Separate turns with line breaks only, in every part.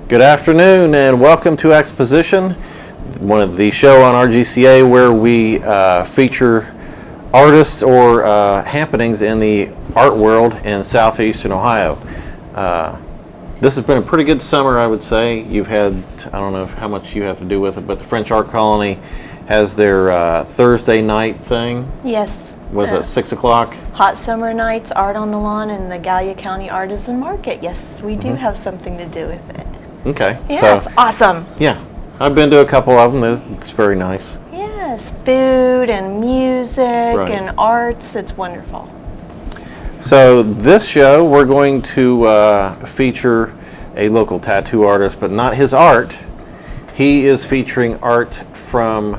Good afternoon and welcome to Exposition, one of the show on RGCA where we feature artists or happenings in the art world in southeastern Ohio. This has been a pretty good summer, I would say. You've had, I don't know how much you have to do with it, but the French Art Colony has their Thursday night thing.
Yes.
Was it 6 o'clock?
Hot summer nights, art on the lawn, and the Gallia County Artisan Market. Yes, we do have something to do with it.
Okay.
Yeah,
so,
it's awesome.
Yeah, I've been to a couple of them. It's very nice.
Yes, food and music and arts. It's wonderful.
So this show, we're going to feature a local tattoo artist, but not his art. He is featuring art from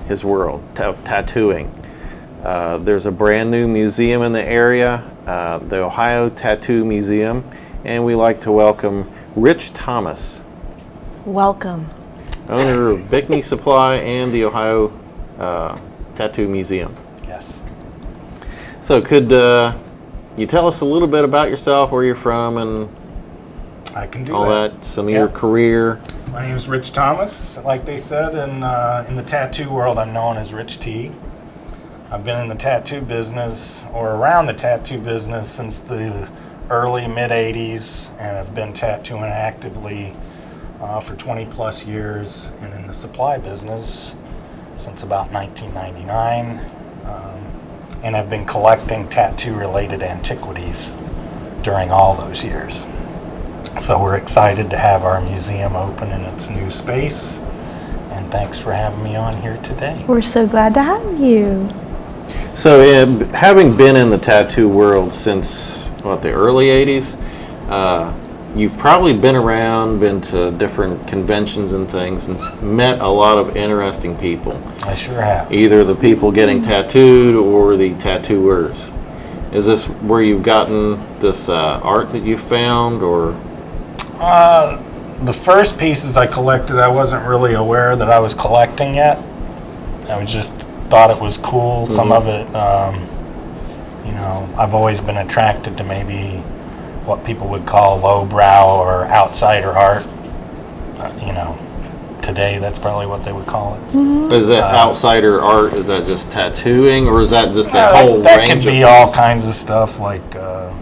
his world of tattooing. There's a brand new museum in the area, the Ohio Tattoo Museum, and we like to welcome Rich Thomas.
Welcome.
Owner of Bicknee Supply and the Ohio Tattoo Museum.
Yes.
So could you tell us a little bit about yourself, where you're from, and
I can do
all that, some of your career?
My name is Rich Thomas. Like they said, in the tattoo world, I'm known as Rich T. I've been in the tattoo business, or around the tattoo business, since the early mid-'80s, and I've been tattooing actively for 20 plus years, and in the supply business since about 1999, and I've been collecting tattoo-related antiquities during all those years. So we're excited to have our museum open in its new space, and thanks for having me on here today.
We're so glad to have you.
So having been in the tattoo world since the early 80s, you've probably been around, been to different conventions and things, and met a lot of interesting people.
I sure have.
Either the people getting tattooed or the tattooers. Is this where you've gotten this art that you found, or?
The first pieces I collected, I wasn't really aware that I was collecting yet. I just thought it was cool. Some of it, I've always been attracted to maybe what people would call lowbrow or outsider art. Today that's probably what they would call it.
Is that outsider art? Is that just tattooing, or is that just a whole
that
range
could
of
be all kinds of stuff, like I'm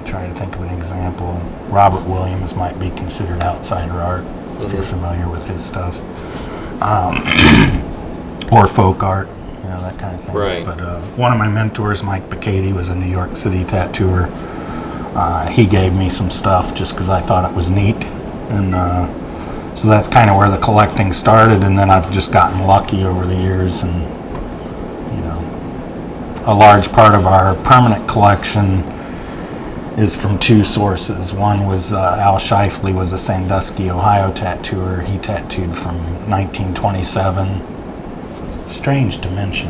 trying to think of an example. Robert Williams might be considered outsider art, if you're familiar with his stuff. Or folk art, that kind of thing.
Right.
But one of my mentors, Mike Bicknee, was a New York City tattooer. He gave me some stuff just because I thought it was neat. And so that's kind of where the collecting started, and then I've just gotten lucky over the years. And, a large part of our permanent collection is from two sources. One was Al Shifley was a Sandusky, Ohio tattooer. He tattooed from 1927. Strange to mention,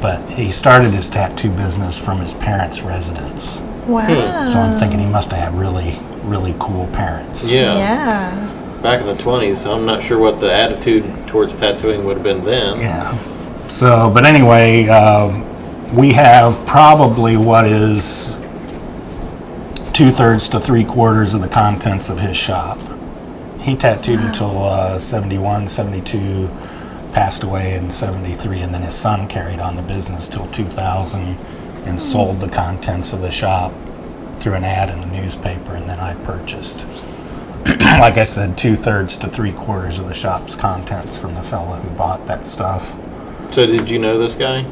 but he started his tattoo business from his parents' residence.
Wow.
So I'm thinking he must have had really, really cool parents.
Yeah.
Back in the 20s, I'm not sure what the attitude towards tattooing would have been then.
Yeah. So, but anyway, we have probably what is 2/3 to 3/4 of the contents of his shop. He tattooed until 71, 72, passed away in 73, and then his son carried on the business till 2000 and sold the contents of the shop through an ad in the newspaper, and then I purchased. Like I said, 2/3 to 3/4 of the shop's contents from the fellow who bought that stuff.
So did you know this guy?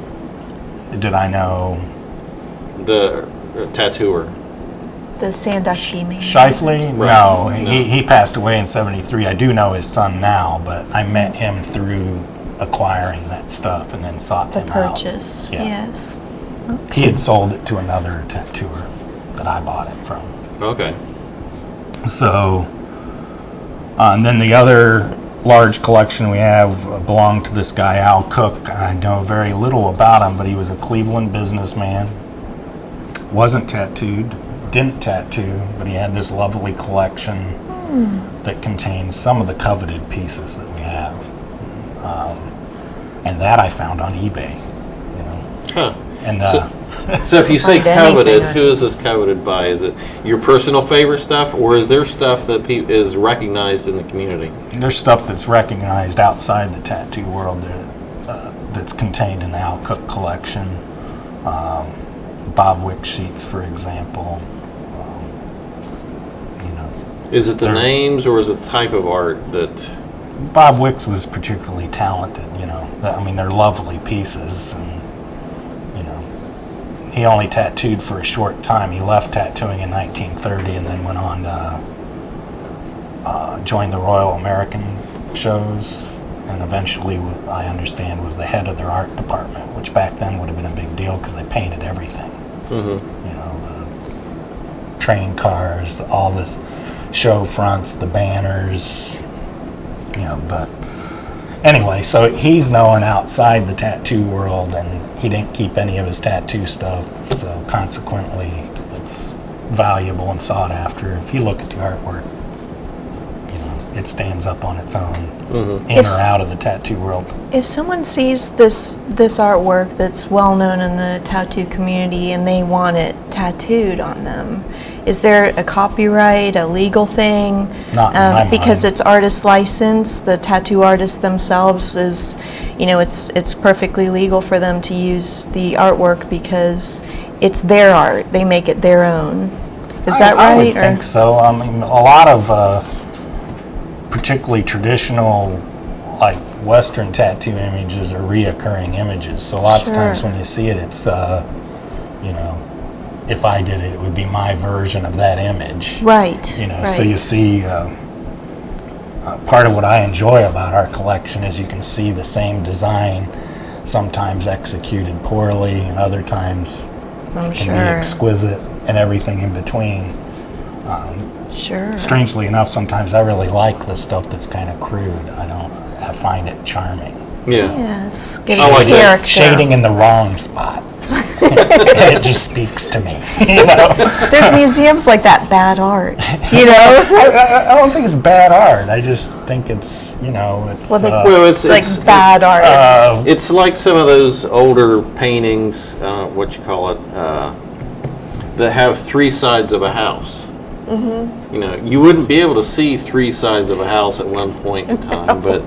Did I know?
The tattooer.
The Sandusky man.
Shifley?
Right.
No, he passed away in 73. I do know his son now, but I met him through acquiring that stuff and then sought
The
him out.
purchase.
Yeah.
Yes.
He had sold it to another tattooer that I bought it from.
Okay.
So, and then the other large collection we have belonged to this guy, Al Cook. I know very little about him, but he was a Cleveland businessman. Wasn't tattooed, didn't tattoo, but he had this lovely collection that contains some of the coveted pieces that we have. And that I found on eBay, you know.
Huh.
And
So if you say
Find
coveted,
anything.
who is this coveted by? Is it your personal favorite stuff, or is there stuff that is recognized in the community?
there's stuff that's recognized outside the tattoo world that's contained in the Al Cook collection. Bob Wick sheets, for example. You know,
Is it the
There-
names, or is it the type of art that?
Bob Wicks was particularly talented. You know, I mean, they're lovely pieces, and you know, he only tattooed for a short time. He left tattooing in 1930, and then went on to join the Royal American shows, and eventually, I understand, was the head of their art department, which back then would have been a big deal because they painted everything.
Mm-hmm.
You know, the train cars, all the show fronts, the banners, you know, but anyway, so he's known outside the tattoo world, and he didn't keep any of his tattoo stuff, so consequently it's valuable and sought after. If you look at the artwork, you know, it stands up on its own, in
If-
or out of the tattoo world.
If someone sees this artwork that's well known in the tattoo community and they want it tattooed on them, is there a copyright, a legal thing?
Not in my
Because
mind.
it's artist license, the tattoo artists themselves is, you know, it's perfectly legal for them to use the artwork because it's their art. They make it their own. Is that
I
right?
would think so. I mean, a lot of particularly traditional, like Western tattoo images are reoccurring images. So lots of
Sure.
times when you see it, it's, you know, if I did it, it would be my version of that image.
Right.
You know,
right.
so you see, part of what I enjoy about our collection is you can see the same design, sometimes executed poorly, and other times
I'm
it can be
sure.
exquisite, and everything in between.
Sure.
Strangely enough, sometimes I really like the stuff that's kind of crude. I find it charming.
Yeah.
Yes. Gives
I like that.
character.
Shading in the wrong spot. It just speaks to me. You know,
There's museums like that, bad art. You know?
I don't think it's bad art. I just think it's, you know, it's.
Well, they-
Well, it's
like bad art.
It's like some of those older paintings, what you call it, that have three sides of a house. Mm-hmm. You know, you wouldn't be able to see three sides of a house at one point in time, but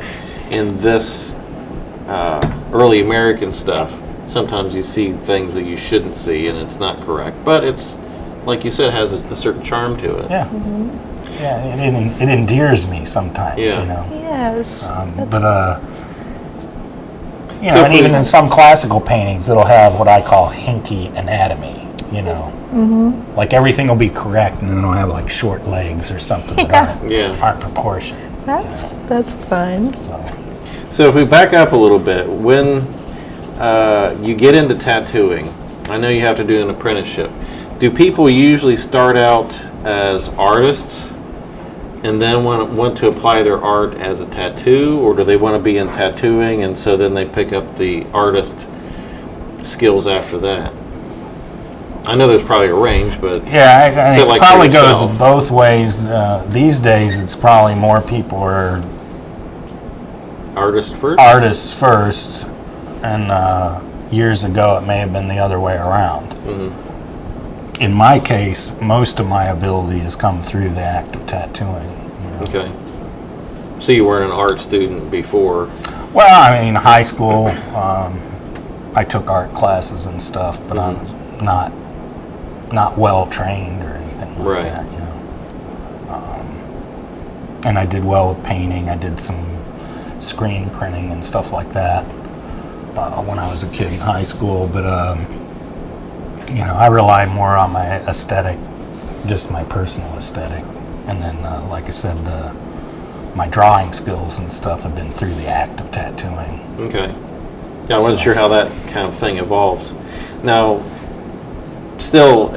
in this early American stuff, sometimes you see things that you shouldn't see, and it's not correct. But it's, like you said, has a certain charm to it.
Yeah. Yeah, it endears me sometimes,
Yeah.
you know.
Yes.
But you
So
know,
if
and
we-
even in some classical paintings, it'll have what I call hinky anatomy. You know, like everything will be correct, and then it'll have like short legs or something that
Yeah.
aren't proportioned.
That's fun.
So
So if we back up a little bit, when you get into tattooing, I know you have to do an apprenticeship. Do people usually start out as artists and then want to apply their art as a tattoo, or do they want to be in tattooing and so then they pick up the artist skills after that? I know there's probably a range, but
yeah,
Is
I
it
think
like
it probably
for
goes
yourself?
both ways. These days, it's probably more people are
artist first?
artists first, and years ago it may have been the other way around.
Mm-hmm.
In my case, most of my ability has come through the act of tattooing. You know?
Okay. So you weren't an art student before?
Well, I mean, high school, I took art classes and stuff, but I'm not well trained or anything like
Right.
that. You know, and I did well with painting. I did some screen printing and stuff like that when I was a kid in high school. But you know, I relied more on my aesthetic, just my personal aesthetic, and then, like I said, my drawing skills and stuff have been through the act of tattooing.
Okay. Yeah, I wasn't sure how that kind of thing evolves. Now, still,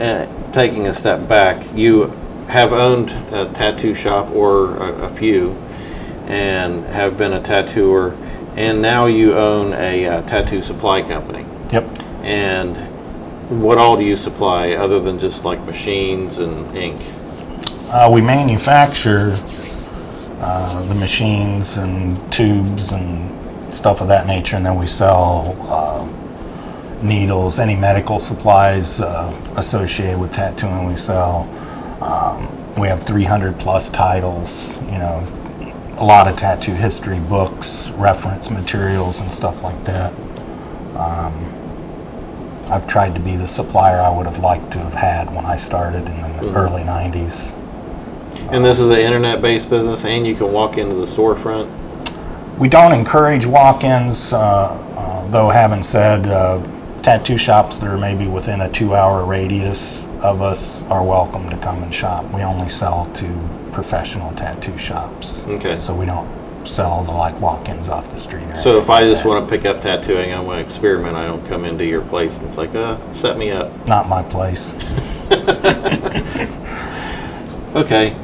taking a step back, you have owned a tattoo shop or a few, and have been a tattooer, and now you own a tattoo supply company.
Yep.
And what all do you supply other than just like machines and ink?
We manufacture the machines and tubes and stuff of that nature, and then we sell needles, any medical supplies associated with tattooing. We sell. We have 300 plus titles. You know, a lot of tattoo history books, reference materials, and stuff like that. I've tried to be the supplier I would have liked to have had when I started in the early 90s.
And this is an internet-based business, and you can walk into the storefront?
We don't encourage walk-ins, though having said, tattoo shops that are maybe within a 2-hour radius of us are welcome to come and shop. We only sell to professional tattoo shops.
Okay.
So we don't sell to like walk-ins off the street. Or
So if
anything
I
like
just
that.
want to pick up tattooing, I want to experiment, I don't come into your place and it's like, set me up.
Not my place.
Okay.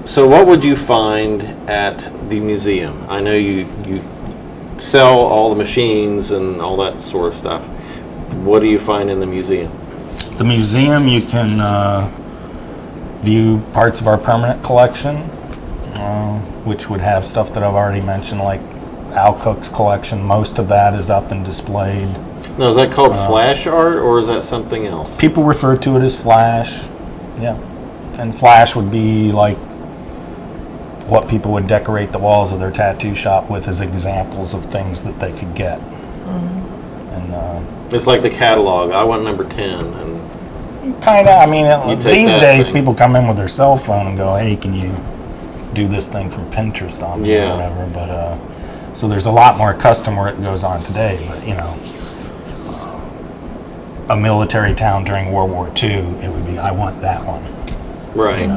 So what would you find at the museum? I know you sell all the machines and all that sort of stuff. What do you find in the museum?
The museum, you can view parts of our permanent collection, which would have stuff that I've already mentioned, like Al Cook's collection. Most of that is up and displayed.
Now, is that called flash art, or is that something else?
People refer to it as flash. Yeah. And flash would be like what people would decorate the walls of their tattoo shop with as examples of things that they could get. And
It's like the catalog. I want number 10. And
kind of, I mean,
You take
these
that
days
thing.
people come in with their cell phone and go, hey, can you do this thing from Pinterest on me
Yeah.
or whatever. But so there's a lot more custom work that goes on today. But you know, a military town during World War II, it would be, I want that one.
right.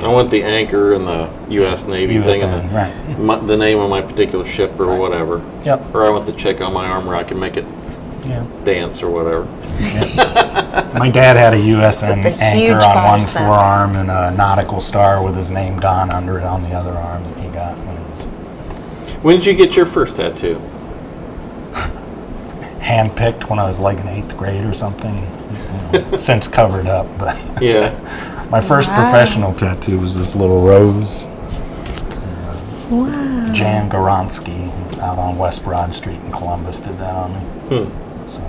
I want the anchor and the U.S. Navy thing and
right.
the name of my particular ship or whatever.
Yep.
Or I want the check on my arm where I can make it
Yeah.
dance or whatever.
My dad had a USN
With the
anchor
huge
on one
bicep.
forearm and a nautical star with his name Don under it on the other arm that he got when he was
When did you get your first tattoo?
handpicked when I was like in 8th grade or something. You know, since covered up, but
Yeah.
my first
Wow.
professional tattoo was this little rose.
Wow.
Jan Goronsky out on West Broad Street in Columbus did that on me. So,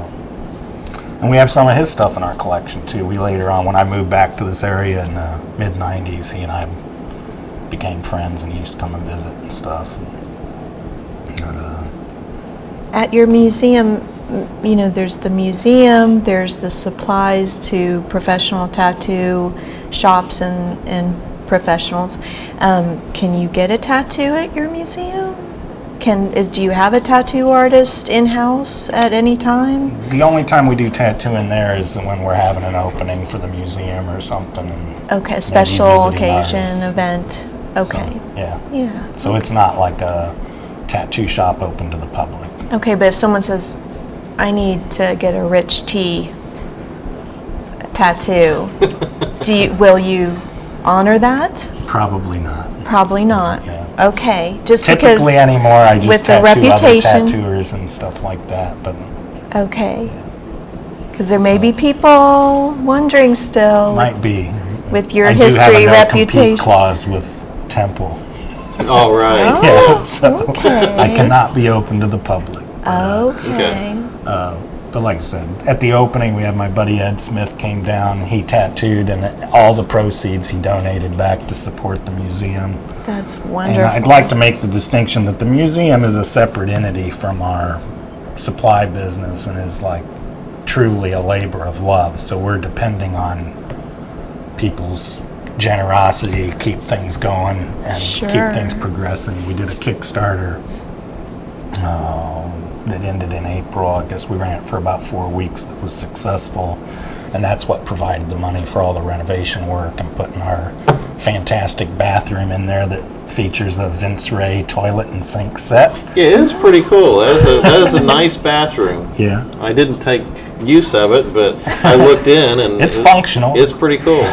and we have some of his stuff in our collection too. We later on, when I moved back to this area in the mid '90s, he and I became friends, and he used to come and visit and stuff.
At your museum, you know, there's the museum, there's the supplies to professional tattoo shops and professionals. Can you get a tattoo at your museum? Do you have a tattoo artist in-house at any time?
The only time we do tattooing there is when we're having an opening for the museum or something. And
Okay, a special
visiting
occasion,
artists.
event. Okay.
So, yeah.
Yeah.
So it's not like a tattoo shop open to the public.
Okay, but if someone says, I need to get a Rich T tattoo, will you honor that?
Probably not.
Probably not.
Yeah.
Okay, just
Typically
because.
anymore, I just
with the
tattoo other
reputation-
tattooers and stuff like that. But
Okay. Because there may be people wondering still
might be.
with your
I do have
history,
a no compete
reputation.
clause with Temple.
All right.
Oh,
Yeah, so
okay.
I cannot be open to the public.
Okay.
But like I said, at the opening, we had my buddy Ed Smith came down. He tattooed, and all the proceeds he donated back to support the museum.
That's
And
wonderful.
I'd like to make the distinction that the museum is a separate entity from our supply business and is like truly a labor of love. So we're depending on people's generosity to keep things going and
Sure.
keep things progressing. We did a Kickstarter that ended in April. I guess we ran it for about 4 weeks. That was successful, and that's what provided the money for all the renovation work and putting our fantastic bathroom in there that features a Vince Ray toilet and sink set.
Yeah, it is pretty cool. That is a nice bathroom.
Yeah.
I didn't take use of it, but I looked in and
It's functional.
It's pretty cool.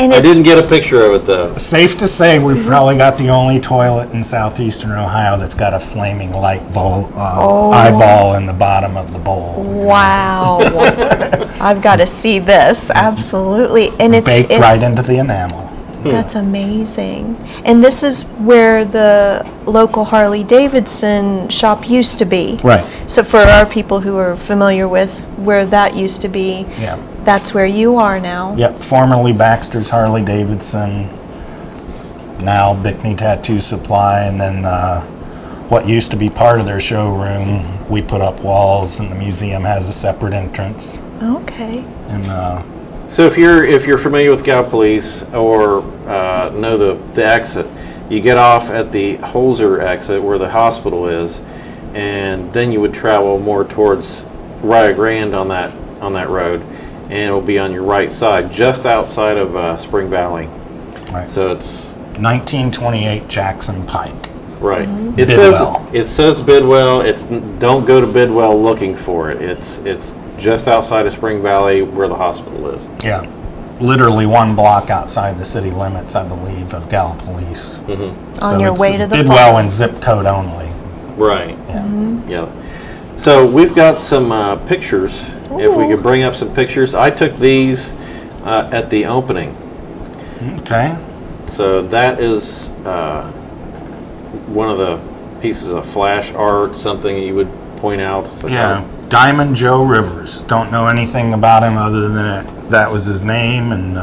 And
I
it's,
didn't get a picture of it though.
Safe to say we've probably got the only toilet in southeastern Ohio that's got a flaming light bulb eyeball in the bottom of the bowl.
wow. I've got to see this, absolutely. And it's
Baked right into the enamel.
That's amazing. And this is where the local Harley Davidson shop used to be.
Right.
So for our people who are familiar with where that used to be,
Yeah.
that's where you are now.
Yep, formerly Baxter's Harley Davidson, now Bickney Tattoo Supply, and then what used to be part of their showroom, we put up walls, and the museum has a separate entrance.
Okay.
And
So if you're familiar with Gallipolis or know the exit, you get off at the Holzer exit where the hospital is, and then you would travel more towards Rio Grande on that road, and it'll be on your right side, just outside of Spring Valley.
right.
So it's
1928 Jackson Pike.
right.
Bidwell.
It says Bidwell. It's don't go to Bidwell looking for it. It's just outside of Spring Valley where the hospital is.
Yeah, literally 1 block outside the city limits, I believe, of Gallipolis.
On your way to the
Bidwell
farm.
and zip code only.
Right.
Yeah.
Yeah. So we've got some pictures. If we could bring up some pictures, I took these at the opening.
Okay.
So that is one of the pieces of flash art, something you would point out. It's like,
Yeah, Diamond Joe Rivers. Don't know anything about him other than that was his name, and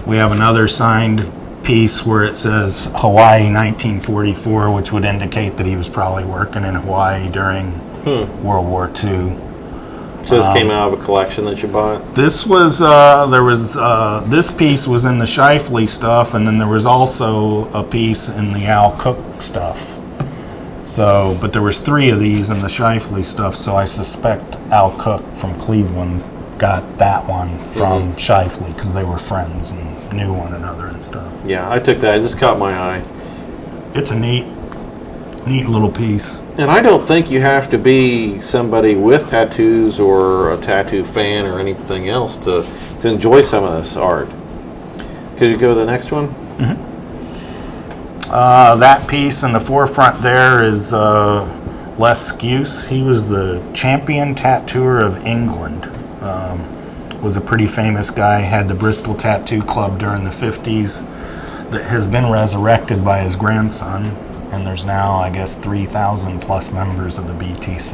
we have another signed piece where it says Hawaii 1944, which would indicate that he was probably working in Hawaii during World War II.
So this came out of a collection that you bought?
This was this piece was in the Shifley stuff, and then there was also a piece in the Al Cook stuff. So, but there was 3 of these in the Shifley stuff, so I suspect Al Cook from Cleveland got that one from Shifley because they were friends and knew one another and stuff.
Yeah, I took that. It just caught my eye.
It's a neat little piece.
And I don't think you have to be somebody with tattoos or a tattoo fan or anything else to enjoy some of this art. Could you go to the next one?
That piece in the forefront there is Les Skuse. He was the champion tattooer of England. Was a pretty famous guy, had the Bristol Tattoo Club during the 50s that has been resurrected by his grandson, and there's now, I guess, 3,000 plus members of the BTC.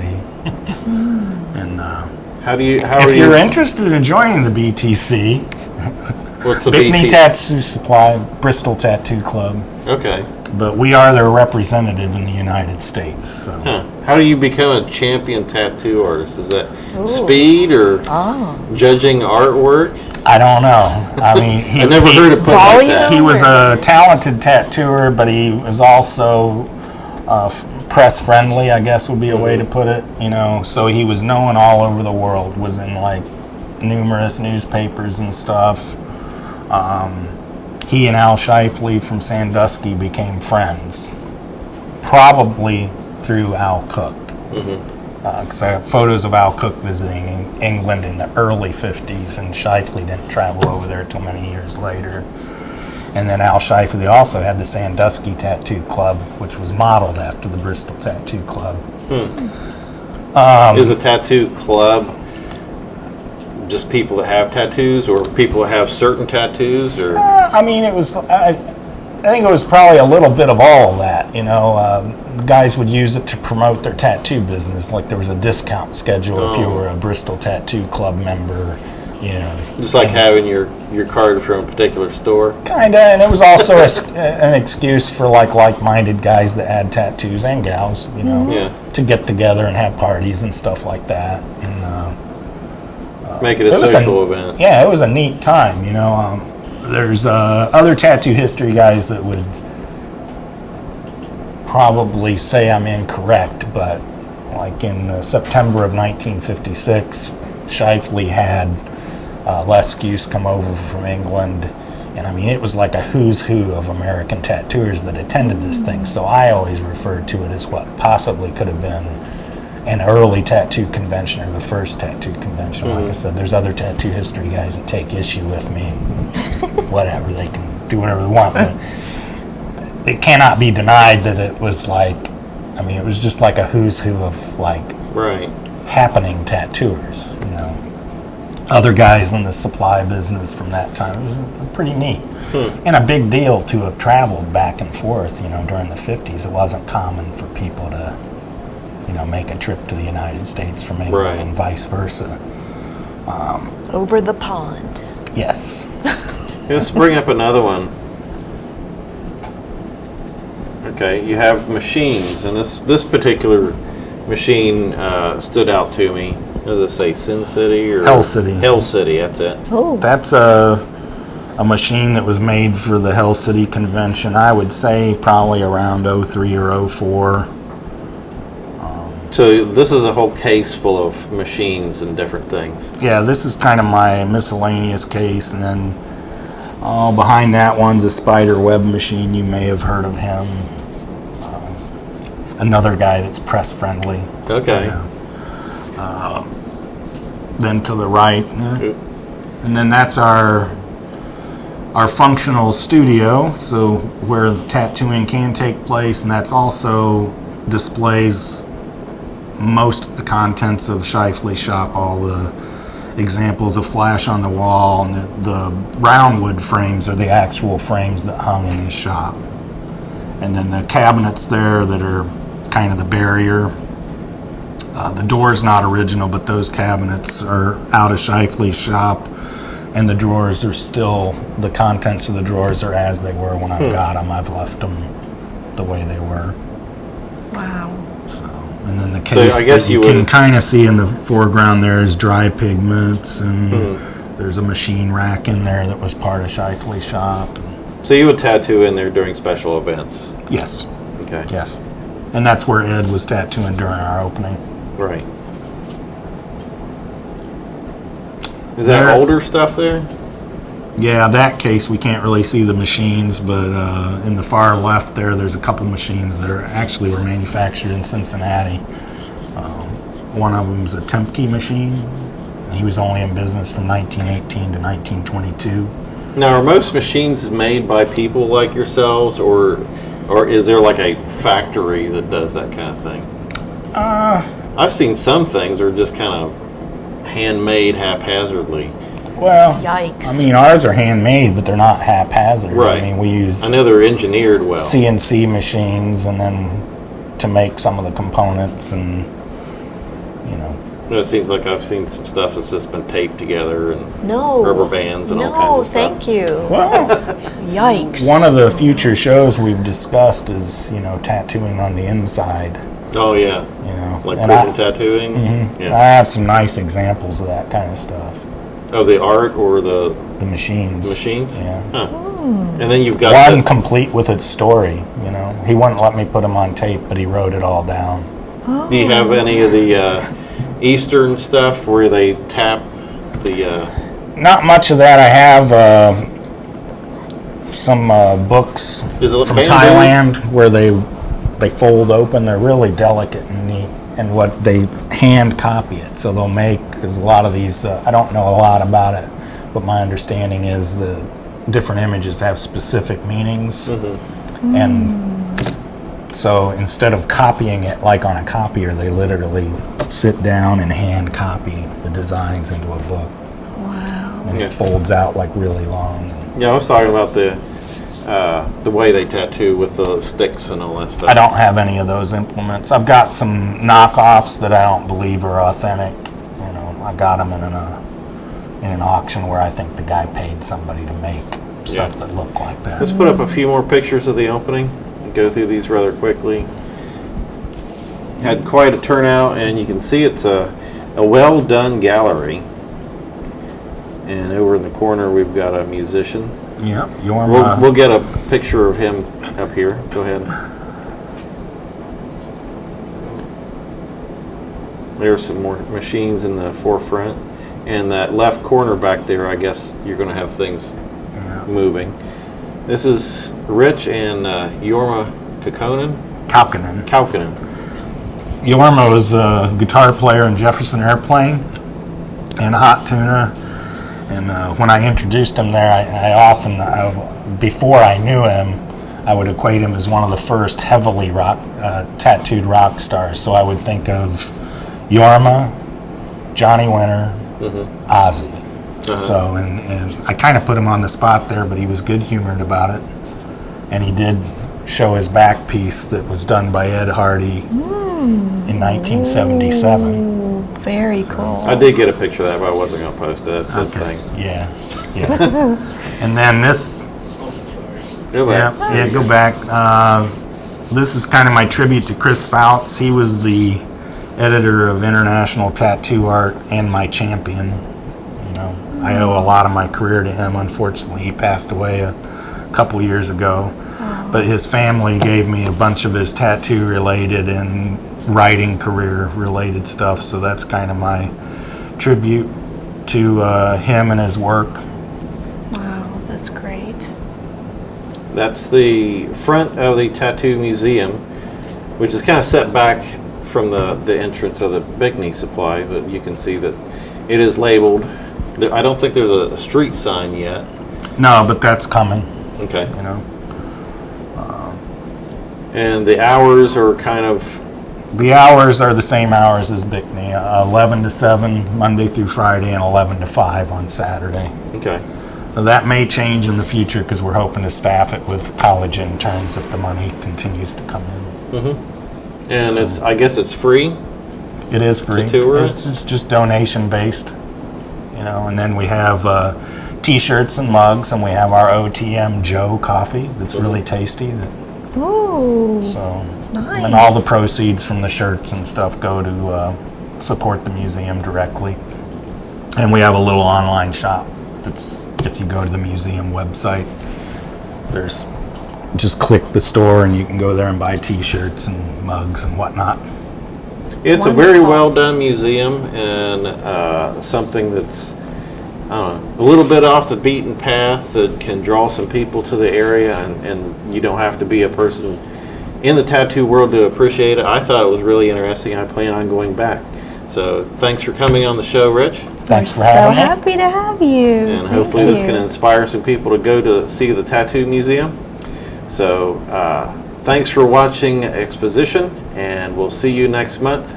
And if you're interested in joining the BTC,
What's the
Bickney
BT?
Tattoo Supply, Bristol Tattoo Club,
Okay.
but we are their representative in the United States. So.
Huh. How do you become a champion tattoo artist? Is that speed or judging artwork?
I don't know. I mean,
I never heard it put like that.
He was a talented tattooer, but he was also press friendly, I guess would be a way to put it. You know, so he was known all over the world. Was in like numerous newspapers and stuff. He and Al Shifley from Sandusky became friends, probably through Al Cook. Because I have photos of Al Cook visiting England in the early 50s, and Shifley didn't travel over there till many years later. And then Al Shifley also had the Sandusky Tattoo Club, which was modeled after the Bristol Tattoo Club.
Is a tattoo club just people that have tattoos, or people that have certain tattoos, or
I mean, it was. I think it was probably a little bit of all of that. You know, the guys would use it to promote their tattoo business. Like there was a discount schedule if you were a Bristol Tattoo Club member. You know,
just like having your card from a particular store?
Kinda, and it was also an excuse for like-minded guys that had tattoos and gals. You know, to get together and have parties and stuff like that. And
make it a social event.
Yeah, it was a neat time. You know, there's other tattoo history guys that would probably say I'm incorrect, but like in September of 1956, Shifley had Les Skuse come over from England, and I mean it was like a who's who of American tattooers that attended this thing. So I always referred to it as what possibly could have been an early tattoo convention, or the first tattoo convention. Like I said, there's other tattoo history guys that take issue with me. Whatever, they can do whatever they want, but it cannot be denied that it was like, I mean, it was just like a who's who of like
Right.
happening tattooers, you know. Other guys in the supply business from that time. It was pretty neat. And a big deal to have traveled back and forth, you know, during the 50s. It wasn't common for people to, you know, make a trip to the United States from England
Right.
and vice versa.
Over the pond.
Yes.
Let's bring up another one. Okay, you have machines, and this particular machine stood out to me. Does it say Sin City or
Hell City.
Hell City, that's it.
Oh.
That's a machine that was made for the Hell City convention. I would say probably around 03 or 04.
So this is a whole case full of machines and different things.
Yeah, this is kind of my miscellaneous case, and then behind that one's a spider web machine. You may have heard of him. Another guy that's press friendly.
Okay.
Yeah. Then to the right, and then that's our functional studio, so where the tattooing can take place, and that's also displays most of the contents of Shifley's shop, all the examples of flash on the wall, and the round wood frames are the actual frames that hung in his shop. And then the cabinets there that are kind of the barrier. The door's not original, but those cabinets are out of Shifley's shop, and the drawers are still, the contents of the drawers are as they were when I've got them. I've left them the way they were.
Wow.
So, and then the case
I guess
that you
you
can
would-
kind of see in the foreground there is dry pigments, and there's a machine rack in there that was part of Shifley's shop.
So you would tattoo in there during special events?
Yes,
Okay.
yes. And that's where Ed was tattooing during our opening.
Right. Is that
There-
older stuff there?
Yeah, that case we can't really see the machines, but in the far left there's a couple machines that were manufactured in Cincinnati. One of them is a Temke machine. He was only in business from 1918 to 1922.
Now, are most machines made by people like yourselves, or is there like a factory that does that kind of thing? I've seen some things are just kind of handmade haphazardly.
Well,
Yikes.
I mean, ours are handmade, but they're not haphazard.
Right.
I mean, we use
I know they're engineered well.
CNC machines, and then to make some of the components, and you know.
It seems like I've seen some stuff that's just been taped together and
No.
rubber bands and all kinds
No,
of stuff.
thank you.
Well,
Yikes.
one of the future shows we've discussed is, you know, tattooing on the inside.
Oh yeah,
You know,
like
and
prison tattooing.
I
Yeah.
have some nice examples of that kind of stuff.
Oh, the art or the
The machines.
machines?
Yeah.
Huh. And then you've got
One complete with its story. You know, he wouldn't let me put them on tape, but he wrote it all down.
do you have any of the Eastern stuff where they tap the?
Not much of that. I have some books
Is it
from
bamboo?
Thailand where they fold open. They're really delicate and neat, and what they hand copy it. So they'll make, because a lot of these, I don't know a lot about it, but my understanding is the different images have specific meanings, and so instead of copying it like on a copier, they literally sit down and hand copy the designs into a book.
Wow.
And
Yeah.
it folds out like really long.
Yeah, I was talking about the way they tattoo with the sticks and all that stuff.
I don't have any of those implements. I've got some knockoffs that I don't believe are authentic. You know, I got them in an auction where I think the guy paid somebody to make stuff that looked like that.
Let's put up a few more pictures of the opening and go through these rather quickly. Had quite a turnout, and you can see it's a well done gallery. And over in the corner, we've got a musician.
Yep, your
We'll get a picture of him up here. Go ahead. There's some more machines in the forefront. And that left corner back there, I guess you're going to have things moving. This is Rich and Jorma Kaukonen.
Kaukonen. Yorma was a guitar player in Jefferson Airplane and Hot Tuna. And when I introduced him there, I often, before I knew him, I would equate him as one of the first heavily tattooed rock stars. So I would think of Yorma, Johnny Winter, Ozzy. So, and I kind of put him on the spot there, but he was good-humored about it. And he did show his back piece that was done by Ed Hardy in 1977.
Ooh, very cool.
I did get a picture of that, but I wasn't going to post it. That's his thing.
Yeah. And then this,
Go back.
go back. This is kind of my tribute to Chris Fouts. He was the editor of International Tattoo Art and my champion. You know, I owe a lot of my career to him. Unfortunately, he passed away a couple years ago. But his family gave me a bunch of his tattoo related and writing career related stuff. So that's kind of my tribute to him and his work.
Wow, that's great.
That's the front of the tattoo museum, which is kind of set back from the entrance of the Bicknee Supply, but you can see that it is labeled. I don't think there's a street sign yet.
No, but that's coming.
Okay.
You know,
And the hours are kind of,
the hours are the same hours as Bickney, 11 to 7 Monday through Friday, and 11 to 5 on Saturday.
okay.
Now, that may change in the future because we're hoping to staff it with college interns if the money continues to come in.
And I guess it's free.
It is free.
tourists?
It's just donation based, you know. And then we have T-shirts and mugs, and we have our OTM Joe coffee that's really tasty.
Ooh,
So,
nice.
and all the proceeds from the shirts and stuff go to support the museum directly. And we have a little online shop that's, if you go to the museum website, there's, just click the store and you can go there and buy T-shirts and mugs and whatnot.
It's a very well done museum, and something that's, I don't know, a little bit off the beaten path that can draw some people to the area, and you don't have to be a person in the tattoo world to appreciate it. I thought it was really interesting. I plan on going back. So thanks for coming on the show, Rich.
Thanks for
so
having me.
happy to have you.
And hopefully this can inspire some people to go to see the tattoo museum. So thanks for watching Exposition, and we'll see you next month.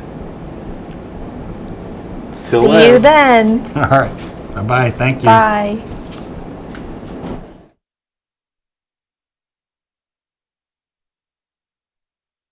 See you then.
All right. Bye-bye. Thank you.
Bye.